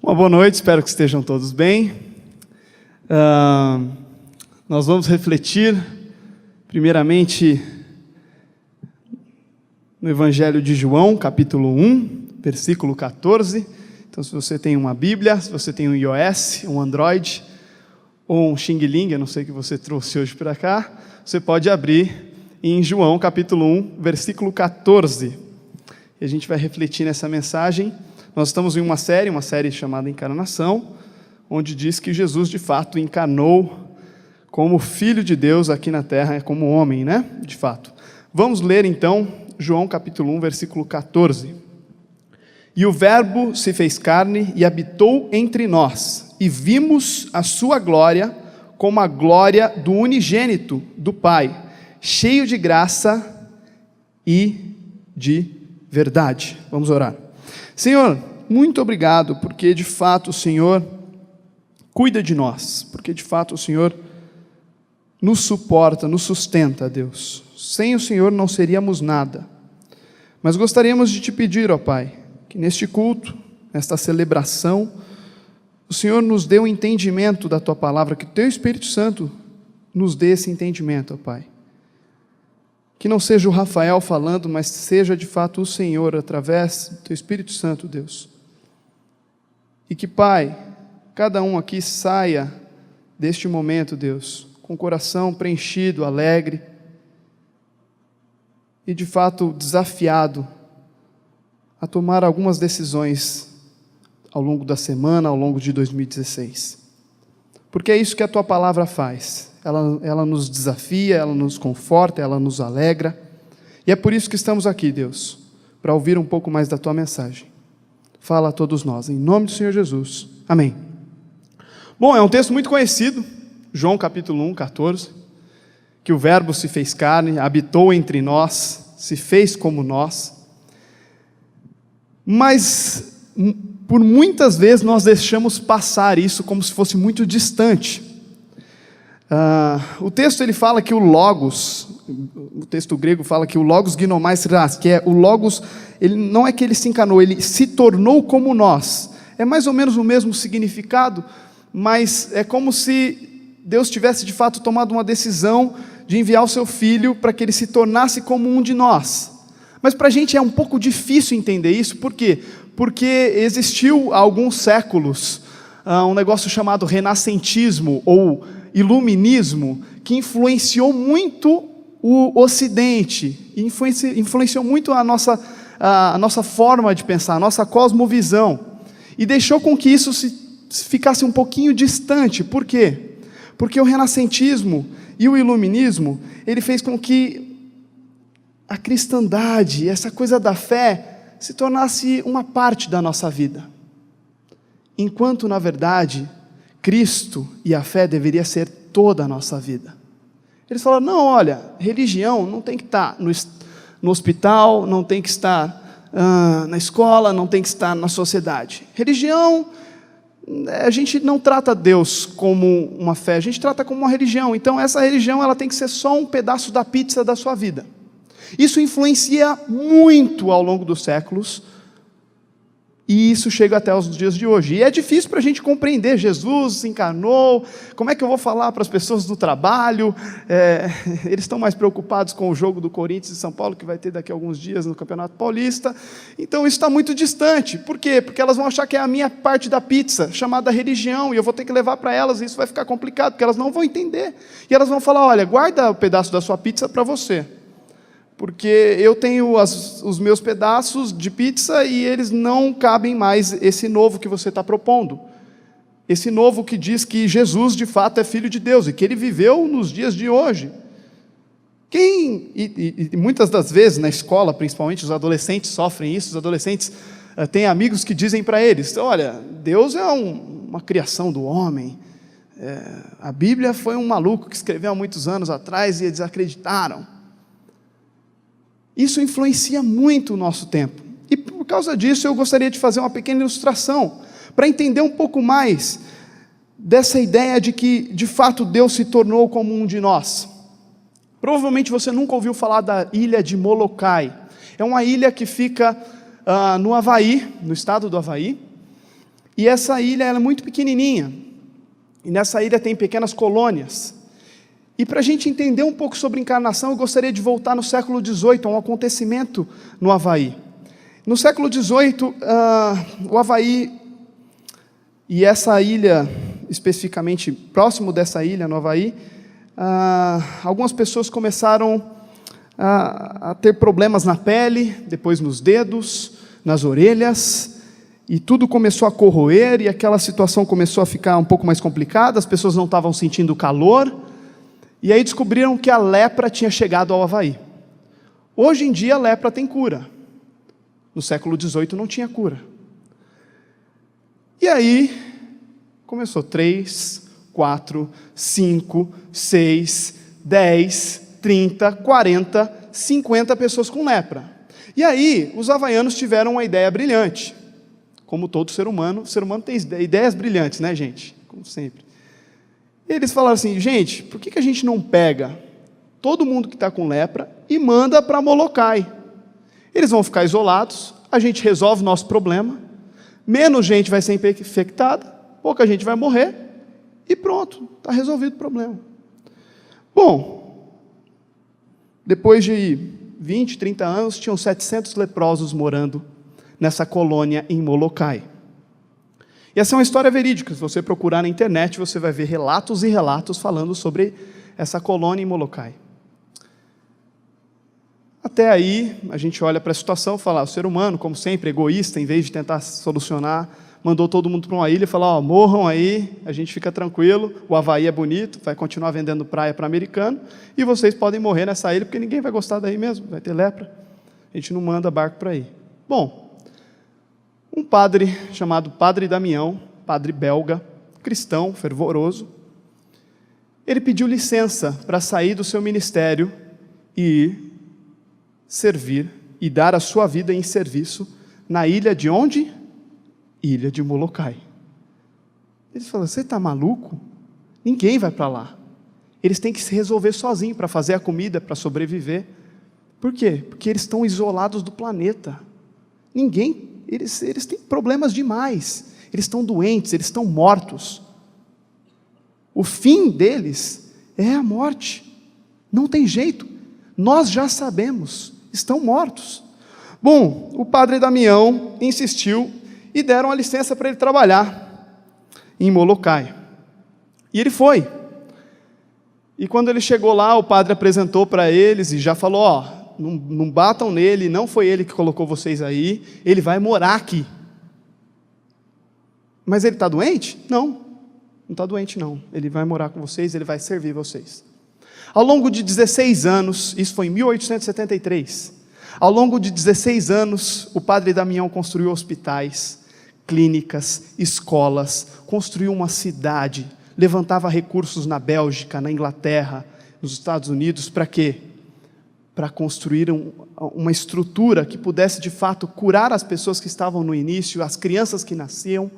Uma boa noite, espero que estejam todos bem. Nós vamos refletir, primeiramente, no Evangelho de João, capítulo 1, versículo 14. Então, se você tem uma Bíblia, se você tem um iOS, um Android, ou um Xing Ling, eu não sei o que você trouxe hoje para cá, você pode abrir em João, capítulo 1, versículo 14. E a gente vai refletir nessa mensagem. Nós estamos em uma série chamada Encarnação, onde diz que Jesus, de fato, encarnou como Filho de Deus aqui na Terra, como homem, né? De fato. Vamos ler, então, João capítulo 1, versículo 14. E o Verbo se fez carne e habitou entre nós, e vimos a sua glória como a glória do unigênito do Pai, cheio de graça e de verdade. Vamos orar. Senhor, muito obrigado, porque de fato o Senhor cuida de nós, porque de fato o Senhor nos suporta, nos sustenta, Deus. Sem o Senhor não seríamos nada. Mas gostaríamos de te pedir, ó Pai, que neste culto, nesta celebração, o Senhor nos dê o entendimento da Tua palavra, que o Teu Espírito Santo nos dê esse entendimento, ó Pai. Que não seja o Rafael falando, mas seja de fato o Senhor, através do Teu Espírito Santo, Deus. E que, Pai, cada um aqui saia deste momento, Deus, com o coração preenchido, alegre, e de fato desafiado a tomar algumas decisões ao longo da semana, ao longo de 2016. Porque é isso que a Tua palavra faz. Ela nos desafia, ela nos conforta, ela nos alegra. E é por isso que estamos aqui, Deus, para ouvir um pouco mais da Tua mensagem. Fala a todos nós, em nome do Senhor Jesus. Amém. Bom, é um texto muito conhecido, João capítulo 1, 14, que o Verbo se fez carne, habitou entre nós, se fez como nós. Mas, por muitas vezes, nós deixamos passar isso como se fosse muito distante. O texto ele fala que o Logos, o texto grego fala que o Logos ginomais ras, que é o Logos, ele não é que ele se encarnou, ele se tornou como nós. É mais ou menos o mesmo significado, mas é como se Deus tivesse de fato tomado uma decisão de enviar o seu Filho para que ele se tornasse como um de nós. Mas para a gente é um pouco difícil entender isso, por quê? Porque existiu há alguns séculos um negócio chamado renascentismo ou iluminismo, que influenciou muito o Ocidente, influenciou muito a nossa forma de pensar, a nossa cosmovisão, e deixou com que isso ficasse um pouquinho distante. Por quê? Porque o renascentismo e o iluminismo, ele fez com que a cristandade, essa coisa da fé, se tornasse uma parte da nossa vida, enquanto na verdade Cristo e a fé deveria ser toda a nossa vida. Eles falaram, não, olha, religião não tem que estar no hospital, não tem que estar na escola, não tem que estar na sociedade. Religião, a gente não trata Deus como uma fé, a gente trata como uma religião. Então essa religião ela tem que ser só um pedaço da pizza da sua vida. Isso influencia muito ao longo dos séculos, e isso chega até os dias de hoje. E é difícil para a gente compreender. Jesus se encarnou, como é que eu vou falar para as pessoas do trabalho? Eles estão mais preocupados com o jogo do Corinthians e São Paulo, que vai ter daqui a alguns dias no Campeonato Paulista. Então isso está muito distante. Por quê? Porque elas vão achar que é a minha parte da pizza, chamada religião, e eu vou ter que levar para elas, e isso vai ficar complicado, porque elas não vão entender. E elas vão falar, olha, guarda o pedaço da sua pizza para você, porque eu tenho os meus pedaços de pizza e eles não cabem mais esse novo que você está propondo. Esse novo que diz que Jesus de fato é Filho de Deus e que Ele viveu nos dias de hoje. E muitas das vezes na escola, principalmente, os adolescentes sofrem isso. Os adolescentes têm amigos que dizem para eles, olha, Deus é uma criação do homem. A Bíblia foi um maluco que escreveu há muitos anos atrás e eles acreditaram. Isso influencia muito o nosso tempo. E por causa disso eu gostaria de fazer uma pequena ilustração, para entender um pouco mais dessa ideia de que de fato Deus se tornou como um de nós. Provavelmente você nunca ouviu falar da ilha de Molokai. É uma ilha que fica no Havaí, no estado do Havaí, E essa ilha ela é muito pequenininha, e nessa ilha tem pequenas colônias. E para a gente entender um pouco sobre encarnação, eu gostaria de voltar no século XVIII, a um acontecimento no Havaí. No século XVIII, o Havaí, e essa ilha, especificamente próximo dessa ilha, no Havaí, algumas pessoas começaram a ter problemas na pele, depois nos dedos, nas orelhas, e tudo começou a corroer, e aquela situação começou a ficar um pouco mais complicada, as pessoas não estavam sentindo calor, e aí descobriram que a lepra tinha chegado ao Havaí. Hoje em dia a lepra tem cura. No século XVIII não tinha cura. E aí começou 3, 4, 5, 6, 10, 30, 40, 50 pessoas com lepra. E aí os havaianos tiveram uma ideia brilhante. Como todo ser humano tem ideias brilhantes, né, gente? Como sempre. E eles falaram assim, gente, por que a gente não pega todo mundo que está com lepra e manda para Molokai? Eles vão ficar isolados, a gente resolve o nosso problema, menos gente vai ser infectada, pouca gente vai morrer, e pronto, está resolvido o problema. Bom, depois de 20, 30 anos, tinham 700 leprosos morando nessa colônia em Molokai. E essa é uma história verídica, se você procurar na internet, você vai ver relatos e relatos falando sobre essa colônia em Molokai. Até aí, a gente olha para a situação e fala, o ser humano, como sempre, egoísta, em vez de tentar solucionar, mandou todo mundo para uma ilha e falou, morram aí, a gente fica tranquilo, o Havaí é bonito, vai continuar vendendo praia para americano, e vocês podem morrer nessa ilha, porque ninguém vai gostar daí mesmo, vai ter lepra, a gente não manda barco para aí. Bom, um padre chamado Padre Damião, padre belga, cristão, fervoroso, ele pediu licença para sair do seu ministério e ir servir e dar a sua vida em serviço na ilha de onde? Ilha de Molokai. Ele falou, você está maluco? Ninguém vai para lá. Eles têm que se resolver sozinhos para fazer a comida, para sobreviver. Por quê? Porque eles estão isolados do planeta. Eles têm problemas demais. Eles estão doentes, eles estão mortos. O fim deles é a morte. Não tem jeito. Nós já sabemos. Estão mortos. Bom, o padre Damião insistiu e deram a licença para ele trabalhar em Molokai. E ele foi. E quando ele chegou lá, o padre apresentou para eles e já falou, não batam nele, não foi ele que colocou vocês aí, ele vai morar aqui. Mas ele está doente? Não está doente não. Ele vai morar com vocês, ele vai servir vocês. Ao longo de 16 anos, isso foi em 1873, ao longo de 16 anos, o padre Damião construiu hospitais, clínicas, escolas, construiu uma cidade, levantava recursos na Bélgica, na Inglaterra, nos Estados Unidos, para quê? Para construir uma estrutura que pudesse de fato curar as pessoas que estavam no início, as crianças que nasciam.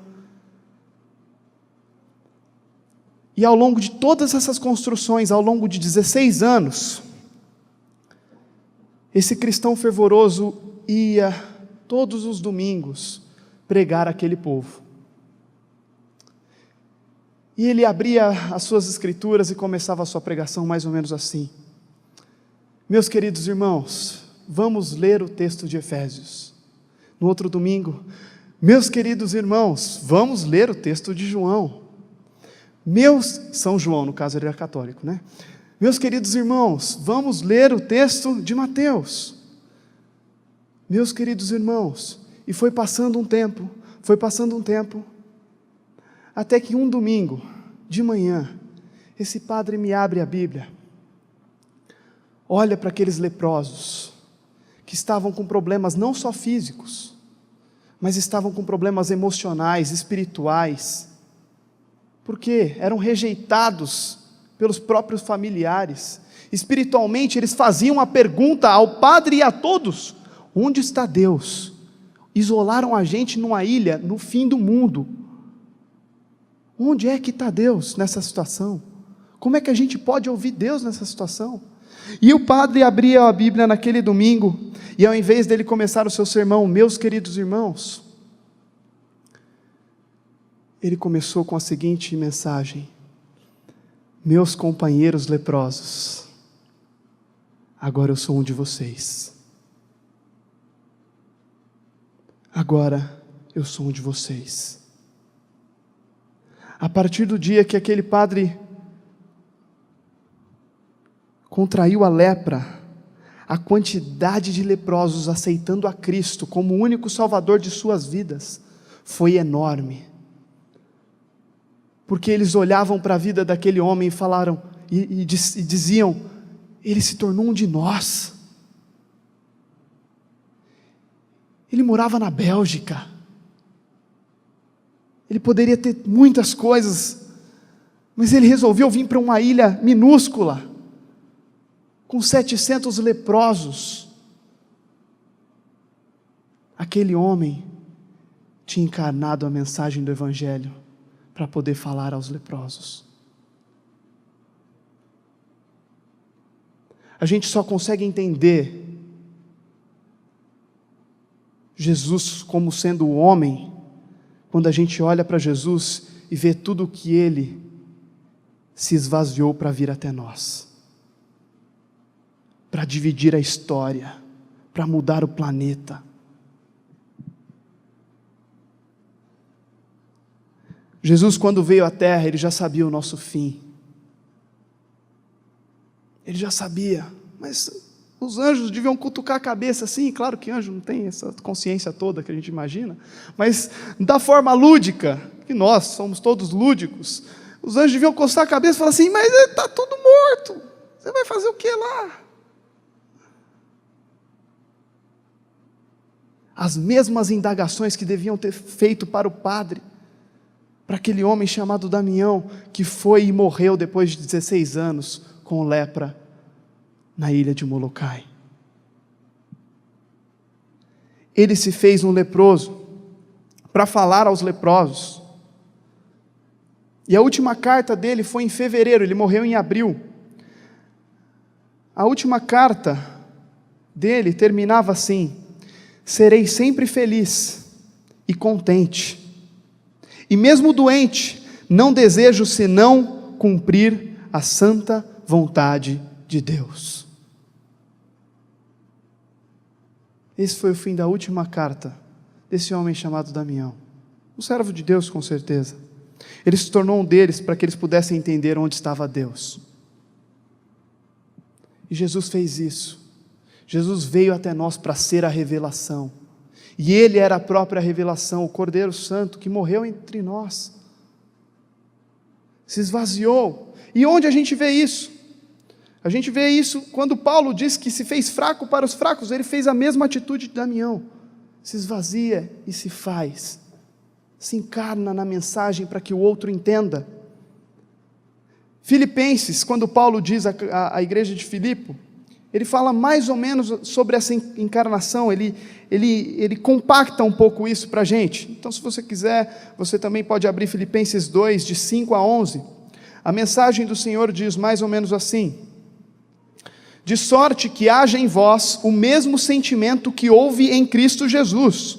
E ao longo de todas essas construções, ao longo de 16 anos, esse cristão fervoroso ia todos os domingos pregar aquele povo. E ele abria as suas escrituras e começava a sua pregação mais ou menos assim. Meus queridos irmãos, vamos ler o texto de Efésios. No outro domingo, meus queridos irmãos, vamos ler o texto de João. São João, no caso ele era católico, né? Meus queridos irmãos, vamos ler o texto de Mateus. Meus queridos irmãos, e foi passando um tempo, até que um domingo, de manhã, esse padre me abre a Bíblia, olha para aqueles leprosos, que estavam com problemas não só físicos, mas estavam com problemas emocionais, espirituais, porque eram rejeitados pelos próprios familiares. Espiritualmente eles faziam a pergunta ao padre e a todos, onde está Deus? Isolaram a gente numa ilha, no fim do mundo, onde é que está Deus nessa situação? Como é que a gente pode ouvir Deus nessa situação? E o padre abria a Bíblia naquele domingo, e ao invés dele começar o seu sermão, meus queridos irmãos, ele começou com a seguinte mensagem: meus companheiros leprosos, agora eu sou um de vocês. Agora eu sou um de vocês. A partir do dia que aquele padre contraiu a lepra, a quantidade de leprosos aceitando a Cristo como o único salvador de suas vidas foi enorme. Porque eles olhavam para a vida daquele homem e falaram, e diziam, ele se tornou um de nós. Ele morava na Bélgica. Ele poderia ter muitas coisas, mas ele resolveu vir para uma ilha minúscula, com 700 leprosos. Aquele homem tinha encarnado a mensagem do Evangelho para poder falar aos leprosos. A gente só consegue entender Jesus como sendo o homem quando a gente olha para Jesus e vê tudo o que ele se esvaziou para vir até nós, para dividir a história, para mudar o planeta. Jesus, quando veio à terra, ele já sabia o nosso fim. Ele já sabia, mas os anjos deviam cutucar a cabeça assim. Claro que anjo não tem essa consciência toda que a gente imagina, mas da forma lúdica, que nós somos todos lúdicos, os anjos deviam coçar a cabeça e falar assim: mas está tudo morto, você vai fazer o que lá? As mesmas indagações que deviam ter feito para o padre, para aquele homem chamado Damião, que foi e morreu depois de 16 anos com lepra na ilha de Molokai. Ele se fez um leproso para falar aos leprosos. E a última carta dele foi em fevereiro, ele morreu em abril. A última carta dele terminava assim: serei sempre feliz e contente, e mesmo doente, não desejo senão cumprir a santa vontade de Deus. Esse foi o fim da última carta desse homem chamado Damião, um servo de Deus com certeza. Ele se tornou um deles para que eles pudessem entender onde estava Deus. E Jesus fez isso. Jesus veio até nós para ser a revelação. E Ele era a própria revelação, o Cordeiro Santo que morreu entre nós. Se esvaziou. E onde a gente vê isso? A gente vê isso quando Paulo diz que se fez fraco para os fracos. Ele fez a mesma atitude de Damião. Se esvazia e se faz. Se encarna na mensagem para que o outro entenda. Filipenses, quando Paulo diz à igreja de Filipe, ele fala mais ou menos sobre essa encarnação, ele compacta um pouco isso para a gente. Então, se você quiser, você também pode abrir Filipenses 2, de 5 a 11. A mensagem do Senhor diz mais ou menos assim: de sorte que haja em vós o mesmo sentimento que houve em Cristo Jesus.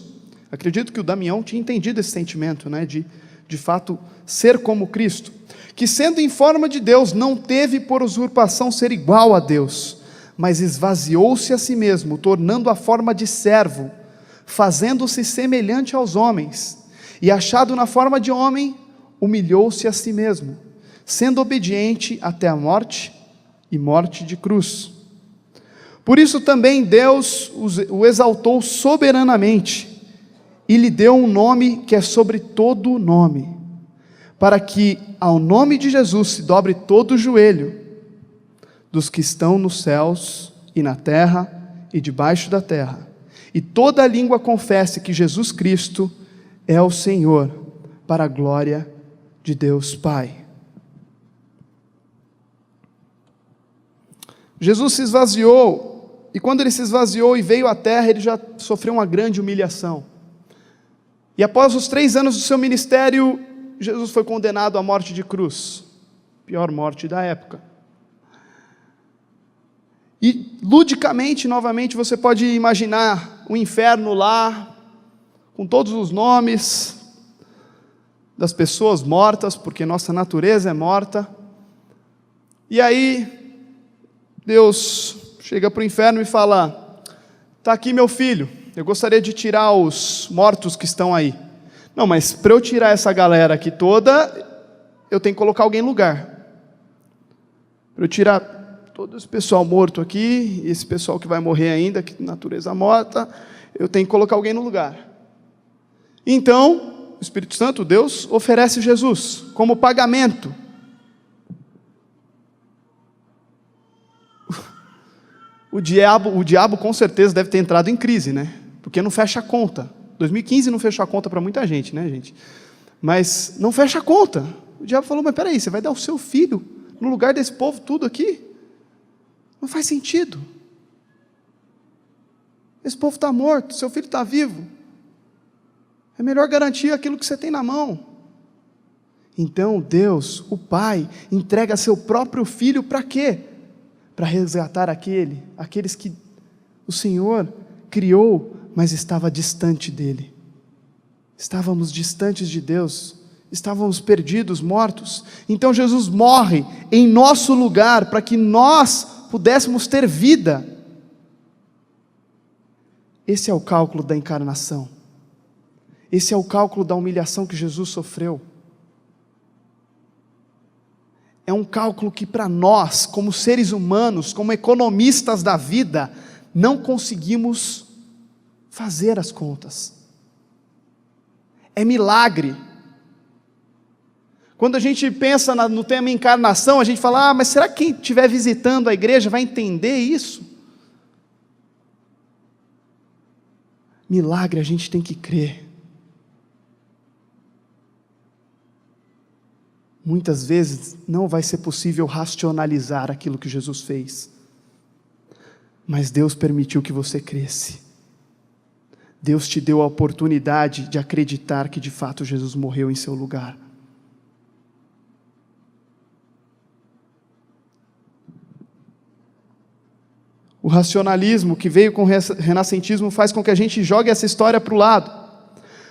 Acredito que o Damião tinha entendido esse sentimento, né, de fato ser como Cristo, que sendo em forma de Deus, não teve por usurpação ser igual a Deus, mas esvaziou-se a si mesmo, tornando a forma de servo, fazendo-se semelhante aos homens, e achado na forma de homem, humilhou-se a si mesmo, sendo obediente até a morte, e morte de cruz. Por isso também Deus o exaltou soberanamente, e lhe deu um nome que é sobre todo nome, para que ao nome de Jesus se dobre todo o joelho, dos que estão nos céus e na terra e debaixo da terra, e toda a língua confesse que Jesus Cristo é o Senhor, para a glória de Deus Pai. Jesus se esvaziou, e quando ele se esvaziou e veio à terra, ele já sofreu uma grande humilhação. E após os 3 anos do seu ministério, Jesus foi condenado à morte de cruz, pior morte da época. E ludicamente, novamente, você pode imaginar o inferno lá, com todos os nomes, das pessoas mortas, porque nossa natureza é morta. E aí, Deus chega para o inferno e fala: está aqui meu filho, eu gostaria de tirar os mortos que estão aí. Não, mas para eu tirar essa galera aqui toda, eu tenho que colocar alguém no lugar. Para eu tirar todo esse pessoal morto aqui, e esse pessoal que vai morrer ainda, que natureza morta, eu tenho que colocar alguém no lugar. Então, o Espírito Santo, Deus, oferece Jesus como pagamento. O diabo com certeza deve ter entrado em crise, né? Porque não fecha a conta. 2015 não fechou a conta para muita gente, né, gente? Mas não fecha a conta. O diabo falou: mas peraí, você vai dar o seu filho no lugar desse povo tudo aqui? Não faz sentido. Esse povo está morto, seu filho está vivo. É melhor garantir aquilo que você tem na mão. Então Deus, o Pai, entrega seu próprio filho para quê? Para resgatar aqueles que o Senhor criou, mas estava distante dele. Estávamos distantes de Deus, estávamos perdidos, mortos. Então Jesus morre em nosso lugar, para que nós pudéssemos ter vida. Esse é o cálculo da encarnação. Esse é o cálculo da humilhação que Jesus sofreu. É um cálculo que para nós, como seres humanos, como economistas da vida, não conseguimos fazer as contas. É milagre. Quando a gente pensa no tema encarnação, a gente fala: mas será que quem estiver visitando a igreja vai entender isso? Milagre a gente tem que crer. Muitas vezes não vai ser possível racionalizar aquilo que Jesus fez, mas Deus permitiu que você cresce. Deus te deu a oportunidade de acreditar que de fato Jesus morreu em seu lugar. O racionalismo que veio com o renascentismo faz com que a gente jogue essa história para o lado,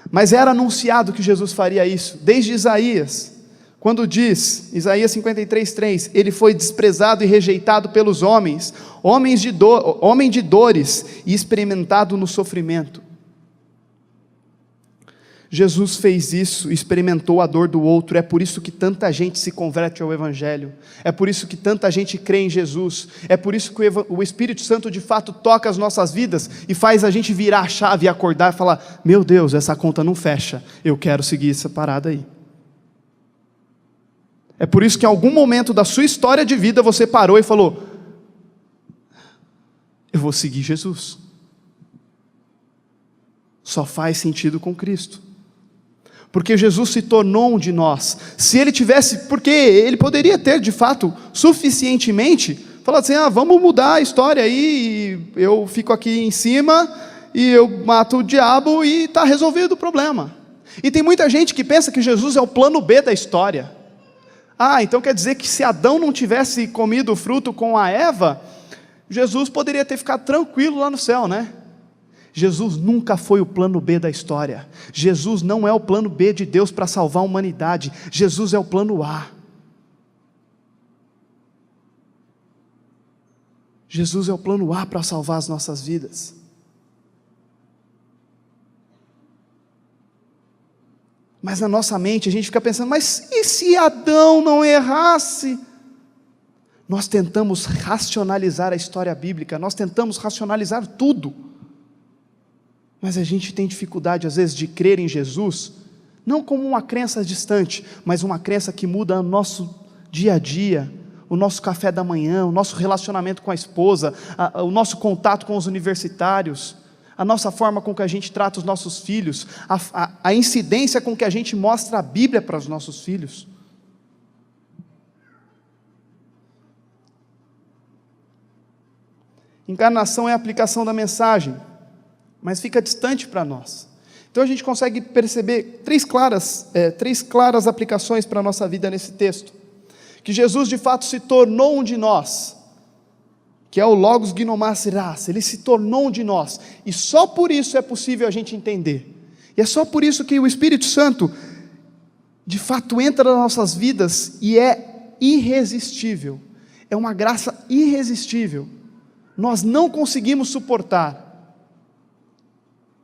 mas era anunciado que Jesus faria isso, desde Isaías, quando diz, Isaías 53:3, ele foi desprezado e rejeitado pelos homens, homem de dores e experimentado no sofrimento. Jesus fez isso, experimentou a dor do outro. É por isso que tanta gente se converte ao Evangelho, é por isso que tanta gente crê em Jesus, é por isso que o Espírito Santo de fato toca as nossas vidas e faz a gente virar a chave e acordar e falar: meu Deus, essa conta não fecha, eu quero seguir essa parada aí. É por isso que em algum momento da sua história de vida você parou e falou: eu vou seguir Jesus. Só faz sentido com Cristo, porque Jesus se tornou um de nós. Se ele tivesse, porque ele poderia ter de fato suficientemente falado assim: vamos mudar a história aí, eu fico aqui em cima e eu mato o diabo e está resolvido o problema. E tem muita gente que pensa que Jesus é o plano B da história. Então quer dizer que se Adão não tivesse comido o fruto com a Eva, Jesus poderia ter ficado tranquilo lá no céu, né? Jesus nunca foi o plano B da história. Jesus não é o plano B de Deus para salvar a humanidade. Jesus é o plano A. Jesus é o plano A para salvar as nossas vidas. Mas na nossa mente a gente fica pensando: mas e se Adão não errasse? Nós tentamos racionalizar a história bíblica, nós tentamos racionalizar tudo. Mas a gente tem dificuldade às vezes de crer em Jesus, não como uma crença distante, mas uma crença que muda o nosso dia a dia, o nosso café da manhã, o nosso relacionamento com a esposa, o nosso contato com os universitários, a nossa forma com que a gente trata os nossos filhos, a incidência com que a gente mostra a Bíblia para os nossos filhos. Encarnação é a aplicação da mensagem, mas fica distante para nós. Então a gente consegue perceber três claras aplicações para a nossa vida nesse texto. Que Jesus de fato se tornou um de nós, que é o Logos Ginomasiras, ele se tornou um de nós, e só por isso é possível a gente entender, e é só por isso que o Espírito Santo de fato entra nas nossas vidas e é irresistível. É uma graça irresistível. Nós não conseguimos suportar.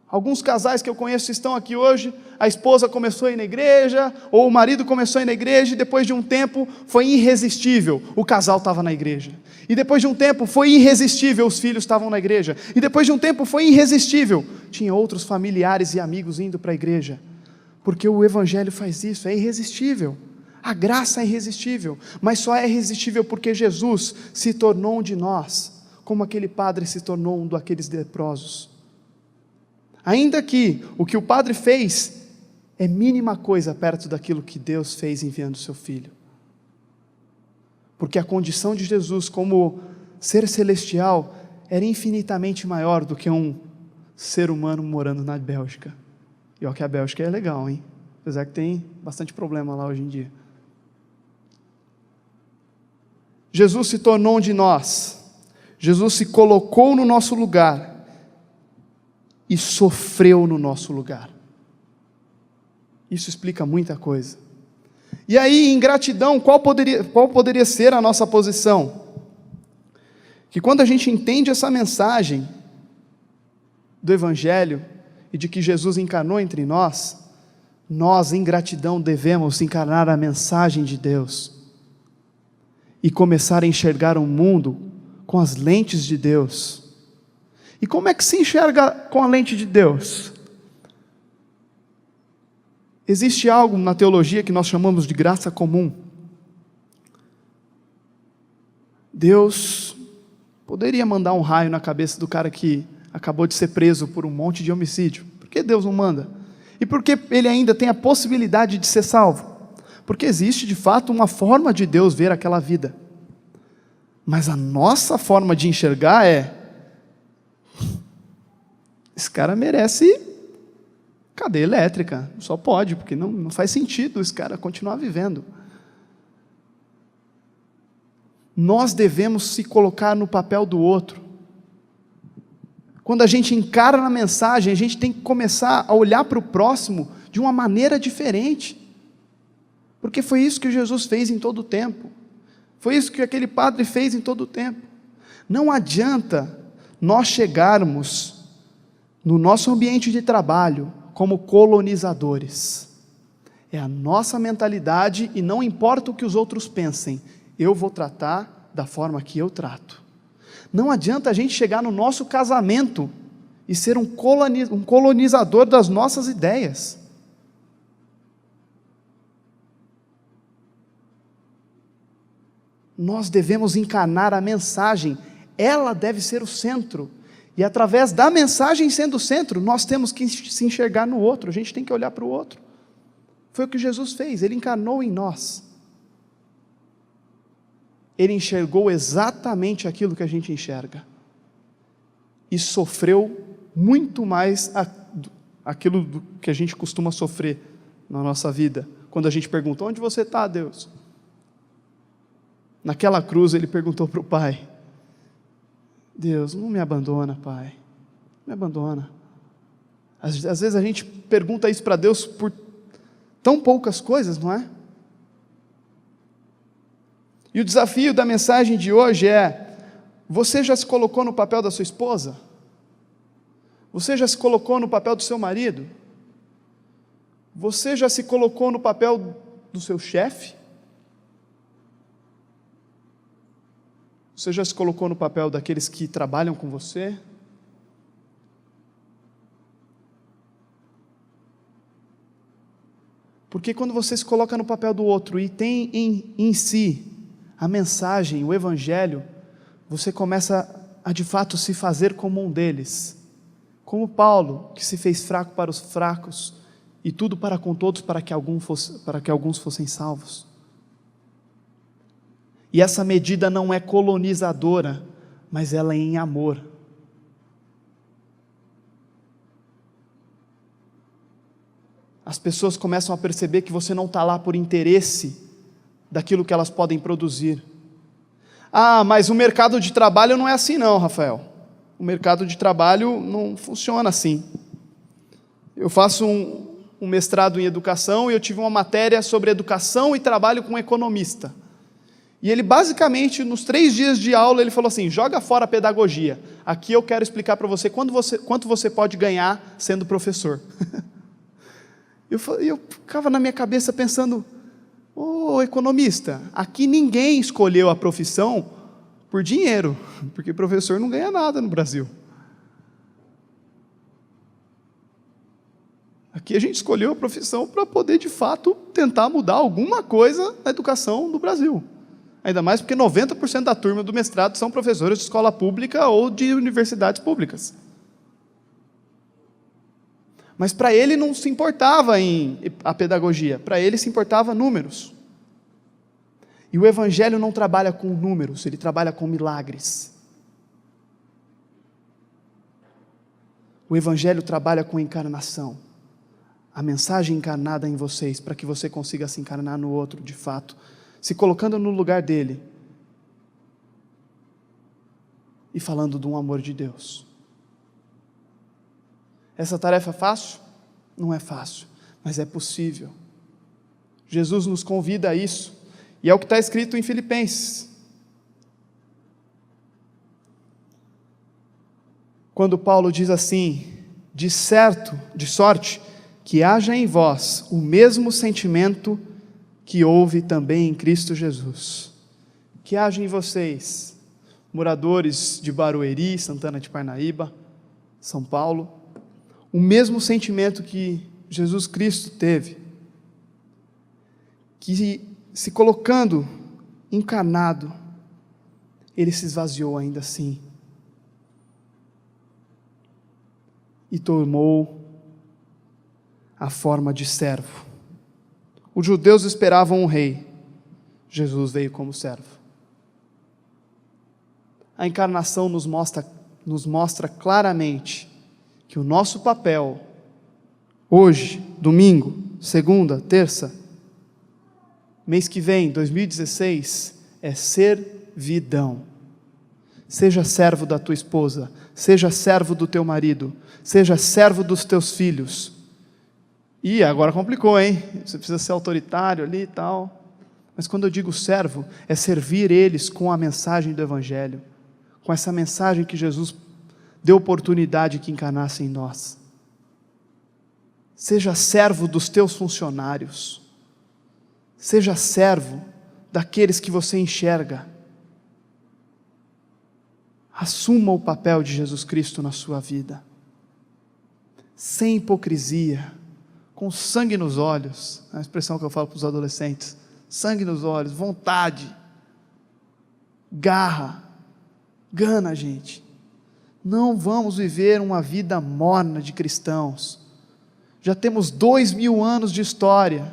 Alguns casais que eu conheço estão aqui hoje, a esposa começou a ir na igreja, ou o marido começou a ir na igreja, e depois de um tempo foi irresistível, o casal estava na igreja. E depois de um tempo foi irresistível, os filhos estavam na igreja. E depois de um tempo foi irresistível, tinha outros familiares e amigos indo para a igreja. Porque o Evangelho faz isso, é irresistível. A graça é irresistível, mas só é irresistível porque Jesus se tornou um de nós, como aquele padre se tornou um daqueles leprosos. Ainda que o que o padre fez é mínima coisa perto daquilo que Deus fez enviando o seu Filho. Porque a condição de Jesus como ser celestial era infinitamente maior do que um ser humano morando na Bélgica. E olha que a Bélgica é legal, hein? Apesar que tem bastante problema lá hoje em dia. Jesus se tornou um de nós. Jesus se colocou no nosso lugar e sofreu no nosso lugar. Isso explica muita coisa. E aí, em gratidão, qual poderia ser a nossa posição? Que quando a gente entende essa mensagem do Evangelho e de que Jesus encarnou entre nós, nós em gratidão devemos encarnar a mensagem de Deus e começar a enxergar o mundo com as lentes de Deus. E como é que se enxerga com a lente de Deus? Existe algo na teologia que nós chamamos de graça comum. Deus poderia mandar um raio na cabeça do cara que acabou de ser preso por um monte de homicídio. Por que Deus não manda? E por que ele ainda tem a possibilidade de ser salvo? Porque existe de fato uma forma de Deus ver aquela vida. Mas a nossa forma de enxergar é: esse cara merece cadeia elétrica, só pode, porque não faz sentido esse cara continuar vivendo. Nós devemos se colocar no papel do outro. Quando a gente encara na mensagem, a gente tem que começar a olhar para o próximo de uma maneira diferente, porque foi isso que Jesus fez em todo o tempo, foi isso que aquele padre fez em todo o tempo. Não adianta nós chegarmos no nosso ambiente de trabalho como colonizadores. É a nossa mentalidade e não importa o que os outros pensem, eu vou tratar da forma que eu trato. Não adianta a gente chegar no nosso casamento e ser um colonizador das nossas ideias. Nós devemos encarnar a mensagem, ela deve ser o centro. E através da mensagem sendo o centro, nós temos que se enxergar no outro, a gente tem que olhar para o outro. Foi o que Jesus fez, Ele encarnou em nós. Ele enxergou exatamente aquilo que a gente enxerga. E sofreu muito mais aquilo que a gente costuma sofrer na nossa vida. Quando a gente pergunta: onde você está, Deus? Naquela cruz Ele perguntou para o Pai: Deus, não me abandona, Pai, não me abandona. Às vezes a gente pergunta isso para Deus por tão poucas coisas, não é? E o desafio da mensagem de hoje é: você já se colocou no papel da sua esposa? Você já se colocou no papel do seu marido? Você já se colocou no papel do seu chefe? Você já se colocou no papel daqueles que trabalham com você? Porque quando você se coloca no papel do outro e tem em si a mensagem, o Evangelho, você começa a de fato se fazer como um deles. Como Paulo, que se fez fraco para os fracos e tudo para com todos, para que alguns fossem salvos. E essa medida não é colonizadora, mas ela é em amor. As pessoas começam a perceber que você não está lá por interesse daquilo que elas podem produzir. Ah, mas o mercado de trabalho não é assim não, Rafael. O mercado de trabalho não funciona assim. Eu faço um mestrado em educação e eu tive uma matéria sobre educação e trabalho com economista. E ele basicamente, nos 3 dias de aula, ele falou assim: joga fora a pedagogia. Aqui eu quero explicar para você quanto você pode ganhar sendo professor. Eu ficava na minha cabeça pensando: ô economista, aqui ninguém escolheu a profissão por dinheiro, porque professor não ganha nada no Brasil. Aqui a gente escolheu a profissão para poder, de fato, tentar mudar alguma coisa na educação do Brasil. Ainda mais porque 90% da turma do mestrado são professores de escola pública ou de universidades públicas. Mas para ele não se importava a pedagogia, para ele se importava números. E o Evangelho não trabalha com números, ele trabalha com milagres. O Evangelho trabalha com encarnação. A mensagem encarnada em vocês, para que você consiga se encarnar no outro, de fato, se colocando no lugar dele e falando de um amor de Deus. Essa tarefa é fácil? Não é fácil, mas é possível. Jesus nos convida a isso, e é o que está escrito em Filipenses. Quando Paulo diz assim: de sorte, que haja em vós o mesmo sentimento que houve também em Cristo Jesus. Que haja em vocês, moradores de Barueri, Santana de Parnaíba, São Paulo, o mesmo sentimento que Jesus Cristo teve, que se colocando encarnado, ele se esvaziou ainda assim, e tomou a forma de servo. Os judeus esperavam um rei, Jesus veio como servo. A encarnação nos mostra claramente que o nosso papel, hoje, domingo, segunda, terça, mês que vem, 2016, é servidão. Seja servo da tua esposa, seja servo do teu marido, seja servo dos teus filhos. E agora complicou, hein? Você precisa ser autoritário ali e tal. Mas quando eu digo servo, é servir eles com a mensagem do Evangelho, com essa mensagem que Jesus deu oportunidade que encarnasse em nós. Seja servo dos teus funcionários, seja servo daqueles que você enxerga. Assuma o papel de Jesus Cristo na sua vida, sem hipocrisia, com sangue nos olhos, é a expressão que eu falo para os adolescentes: sangue nos olhos, vontade, garra, gana, gente. Não vamos viver uma vida morna de cristãos. Já temos 2000 anos de história,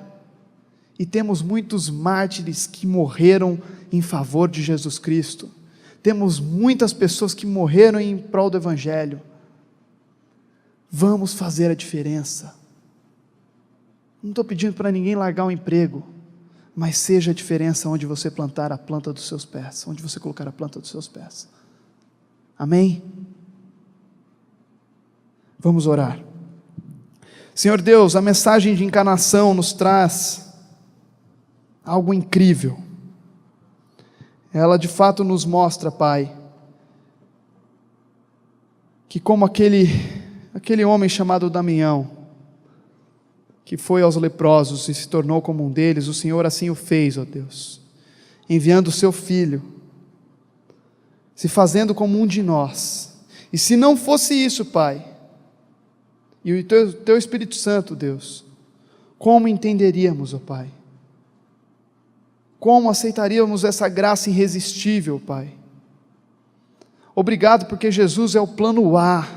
e temos muitos mártires que morreram em favor de Jesus Cristo, temos muitas pessoas que morreram em prol do Evangelho. Vamos fazer a diferença. Não estou pedindo para ninguém largar o emprego, mas seja a diferença onde você plantar a planta dos seus pés, onde você colocar a planta dos seus pés. Amém? Vamos orar. Senhor Deus, a mensagem de encarnação nos traz algo incrível. Ela de fato nos mostra, Pai, que como aquele homem chamado Damião, que foi aos leprosos e se tornou como um deles, o Senhor assim o fez, ó Deus, enviando o seu Filho, se fazendo como um de nós. E se não fosse isso, Pai, e o teu Espírito Santo, Deus, como entenderíamos, ó Pai? Como aceitaríamos essa graça irresistível, Pai? Obrigado porque Jesus é o plano A.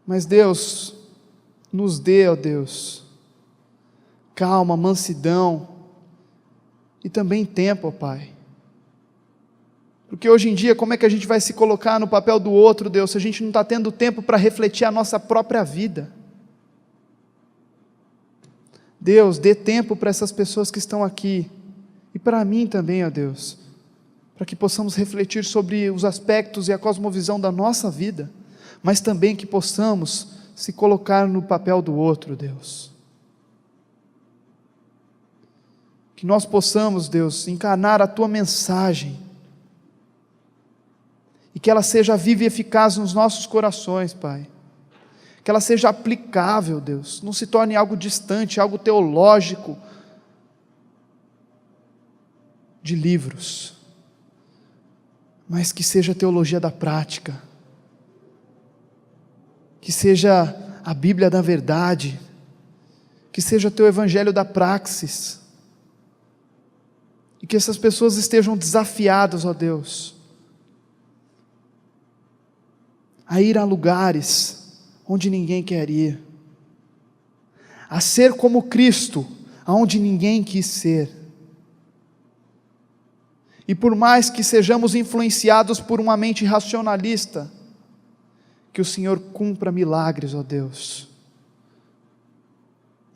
Mas Deus, nos dê, ó Deus, calma, mansidão e também tempo, ó Pai. Porque hoje em dia, como é que a gente vai se colocar no papel do outro, Deus, se a gente não está tendo tempo para refletir a nossa própria vida? Deus, dê tempo para essas pessoas que estão aqui, e para mim também, ó Deus, para que possamos refletir sobre os aspectos e a cosmovisão da nossa vida, mas também que possamos se colocar no papel do outro, Deus. Que nós possamos, Deus, encarnar a Tua mensagem, e que ela seja viva e eficaz nos nossos corações, Pai. Que ela seja aplicável, Deus, não se torne algo distante, algo teológico, de livros, mas que seja teologia da prática, que seja a Bíblia da verdade, que seja Teu Evangelho da praxis, e que essas pessoas estejam desafiadas, ó Deus, a ir a lugares onde ninguém quer ir, a ser como Cristo, aonde ninguém quis ser. E por mais que sejamos influenciados por uma mente racionalista, que o Senhor cumpra milagres, ó Deus.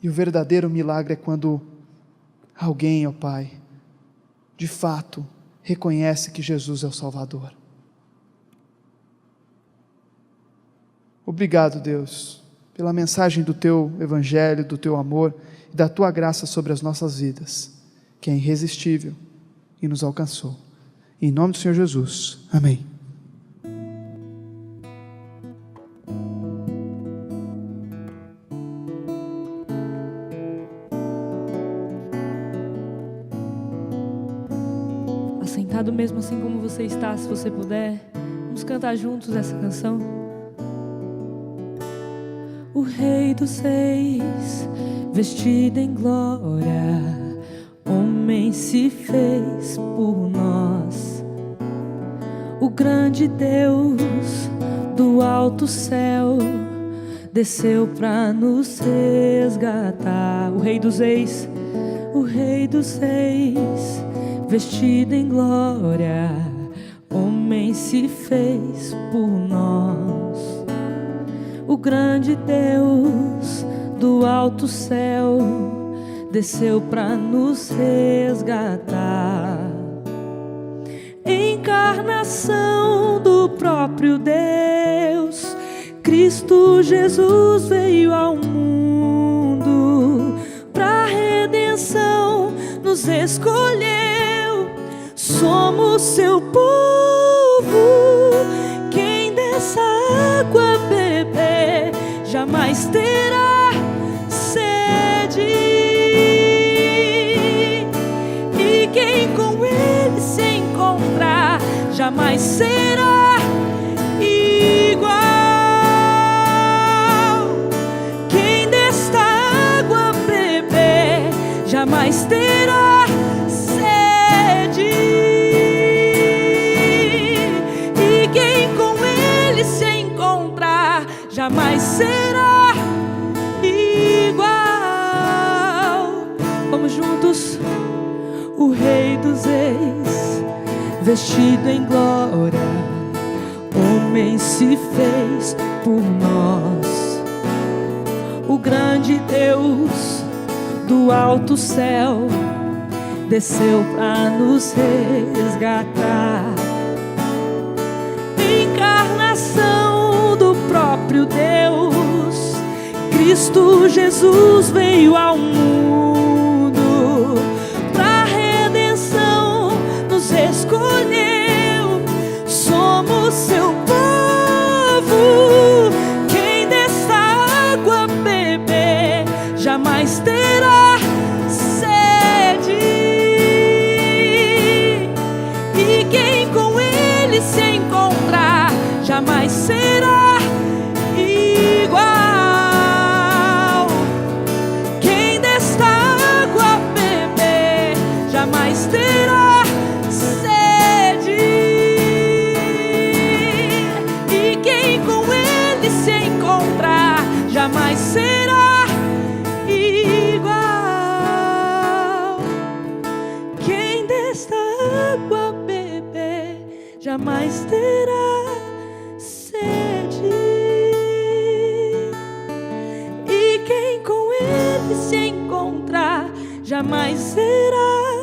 E o verdadeiro milagre é quando alguém, ó Pai, de fato reconhece que Jesus é o Salvador. Obrigado, Deus, pela mensagem do Teu Evangelho, do Teu amor e da Tua graça sobre as nossas vidas, que é irresistível e nos alcançou. Em nome do Senhor Jesus. Amém. Assentado mesmo assim como você está, se você puder, vamos cantar juntos essa canção. O Rei dos Reis, vestido em glória, homem se fez por nós. O grande Deus do alto céu desceu pra nos resgatar. O Rei dos Reis, o Rei dos Reis, vestido em glória, homem se fez por nós. O grande Deus do alto céu desceu pra nos resgatar. Encarnação do próprio Deus, Cristo Jesus veio ao mundo. Pra redenção nos escolheu, somos seu povo. Quem dessa água beber jamais terá sede, e quem com Ele se encontrar jamais será igual. Quem desta água beber jamais terá sede, e quem com Ele se encontrar jamais será igual. Vamos juntos. O Rei dos Reis, vestido em glória, homem se fez por nós. O grande Deus do alto céu desceu pra nos resgatar. Encarnação do próprio Deus, Cristo Jesus veio ao mundo. Pra redenção nos escolheu, somos seu povo. Quem desta água beber jamais terá sede, e quem com Ele se encontrar jamais será igual. Quem desta água beber jamais terá sede, e quem com Ele se encontrar jamais será igual. Quem desta água beber jamais terá sede, e quem com Ele se encontrar jamais será